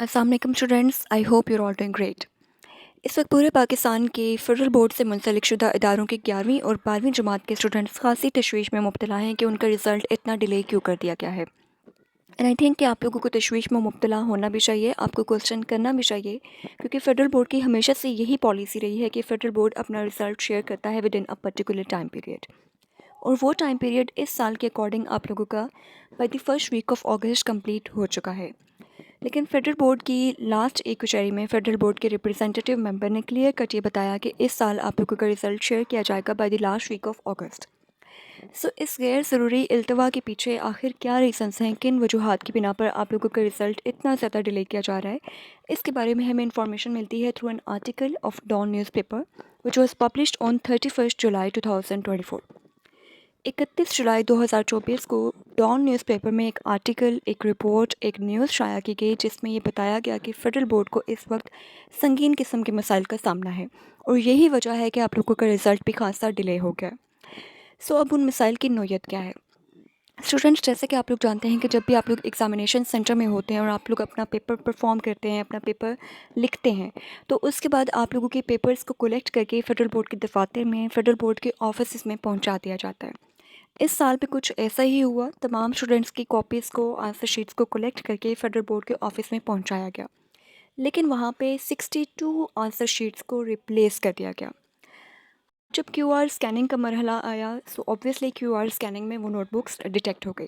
अस्सलाम वालेकुम students, I hope you're all doing great. इस वक्त पूरे पाकिस्तान के फेडरल बोर्ड से मुंसलिक शुदा इदारों के 11वीं और 12वीं जमात के स्टूडेंट्स खासी तशवीश में मुब्तला हैं कि उनका रिज़ल्ट इतना डिले क्यों कर दिया गया है। एंड आई थिंक कि आप लोगों को तशवीश में मुब्तला होना भी चाहिए, आपको क्वेश्चन करना भी चाहिए, क्योंकि फ़ेडरल बोर्ड की हमेशा से यही पॉलिसी रही है कि फ़ेडरल बोर्ड अपना रिज़ल्ट शेयर करता है with in a particular time period. और वो टाइम पीरियड इस साल के अकॉर्डिंग आप लोगों का by the first week of August complete हो चुका है। लेकिन फेडरल बोर्ड की लास्ट एक कचहरी में फेडरल बोर्ड के रिप्रेजेंटेटिव मेंबर ने क्लियर कट ये बताया कि इस साल आप लोगों का रिज़ल्ट शेयर किया जाएगा by the last week of August. So इस गैर ज़रूरी इल्तवा के पीछे आखिर क्या रीज़न्स हैं, किन वजूहात की बिना पर आप लोगों का रिज़ल्ट इतना ज़्यादा डिले किया जा रहा है, इसके बारे में हमें इंफॉर्मेशन मिलती है through an article of Dawn newspaper which was published on 31 जुलाई 2024। 31 जुलाई 2024 को डॉन न्यूज़पेपर में एक आर्टिकल, एक रिपोर्ट, एक न्यूज़ शाया की गई जिसमें ये बताया गया कि फ़ेडरल बोर्ड को इस वक्त संगीन किस्म के मसाइल का सामना है और यही वजह है कि आप लोगों का रिज़ल्ट भी खासा डिले हो गया। सो अब उन मसाइल की नोयत क्या है? स्टूडेंट्स, जैसे कि आप लोग जानते हैं कि जब भी आप लोग एग्ज़ामिनेशन सेंटर में होते हैं और आप लोग अपना पेपर परफॉर्म करते हैं, अपना पेपर लिखते हैं, तो उसके बाद आप लोगों के पेपर्स को कलेक्ट करके फ़ेडरल बोर्ड के दफ़ातर में, फ़ेडरल बोर्ड के ऑफिस में पहुंचा दिया जाता है। इस साल भी कुछ ऐसा ही हुआ, तमाम स्टूडेंट्स की कॉपीज़ को, आंसर शीट्स को कलेक्ट करके फ़ेडरल बोर्ड के ऑफिस में पहुंचाया गया। लेकिन वहाँ पे 62 आंसर शीट्स को रिप्लेस कर दिया गया। जब क्यूआर स्कैनिंग का मरहला आया, सो ऑब्वियसली क्यूआर स्कैनिंग में वो नोटबुक्स डिटेक्ट हो गई।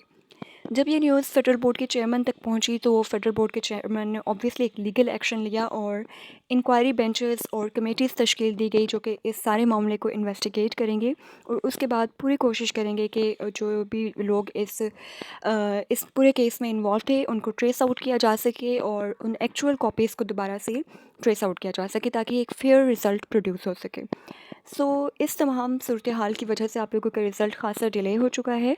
जब ये न्यूज़ फेडरल बोर्ड के चेयरमैन तक पहुंची तो फेडरल बोर्ड के चेयरमैन ने ऑब्वियसली एक लीगल एक्शन लिया और इंक्वायरी बेंचेस और कमेटीज़ तश्कील दी गई जो कि इस सारे मामले को इन्वेस्टिगेट करेंगे और उसके बाद पूरी कोशिश करेंगे कि जो भी लोग इस पूरे केस में इन्वॉल्व थे उनको ट्रेस आउट किया जा सके और उन एक्चुअल कॉपीज़ को दोबारा से ट्रेस आउट किया जा सके ताकि एक फेयर रिज़ल्ट प्रोड्यूस हो सके। सो इस तमाम सूरत हाल की वजह से आप लोगों का रिज़ल्ट खासा डिले हो चुका है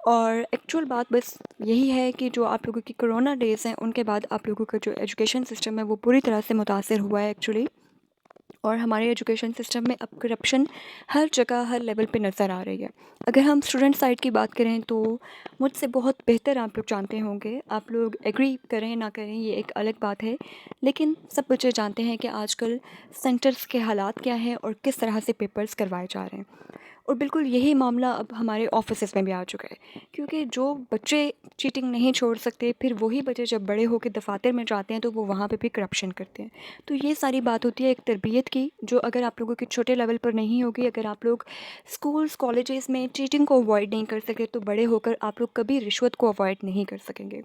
और एक्चुअल बात बस यही है कि जो आप लोगों की कोरोना डेज़ हैं उनके बाद आप लोगों का जो एजुकेशन सिस्टम है वो पूरी तरह से मुतासिर हुआ है एक्चुअली। और हमारे एजुकेशन सिस्टम में अब करप्शन हर जगह हर लेवल पे नज़र आ रही है। अगर हम स्टूडेंट साइड की बात करें तो मुझसे बहुत बेहतर आप लोग जानते होंगे, आप लोग एग्री करें ना करें ये एक अलग बात है, लेकिन सब बच्चे जानते हैं कि आजकल सेंटर्स के हालात क्या हैं और किस तरह से पेपर्स करवाए जा रहे हैं। और बिल्कुल यही मामला अब हमारे ऑफिसेज़ में भी आ चुका है, क्योंकि जो बच्चे चीटिंग नहीं छोड़ सकते फिर वही बच्चे जब बड़े होकर दफातर में जाते हैं तो वो वहाँ पे भी करप्शन करते हैं। तो ये सारी बात होती है एक तरबियत की, जो अगर आप लोगों के छोटे लेवल पर नहीं होगी, अगर आप लोग स्कूल्स कॉलेजेस में चीटिंग को अवॉइड नहीं कर सके तो बड़े होकर आप लोग कभी रिश्वत को अवॉइड नहीं कर सकेंगे।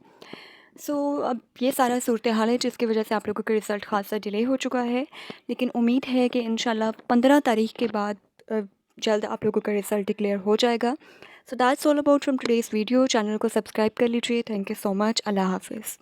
सो अब ये सारा सूरत हाल है जिसकी वजह से आप लोगों का रिज़ल्ट खासा डिले हो चुका है, लेकिन उम्मीद है कि इंशाल्लाह 15 तारीख के बाद जल्द आप लोगों का रिज़ल्ट डिक्लेयर हो जाएगा। So that's all about from today's video. Channel को सब्सक्राइब कर लीजिए। Thank you so much. Allah हाफ़िज़।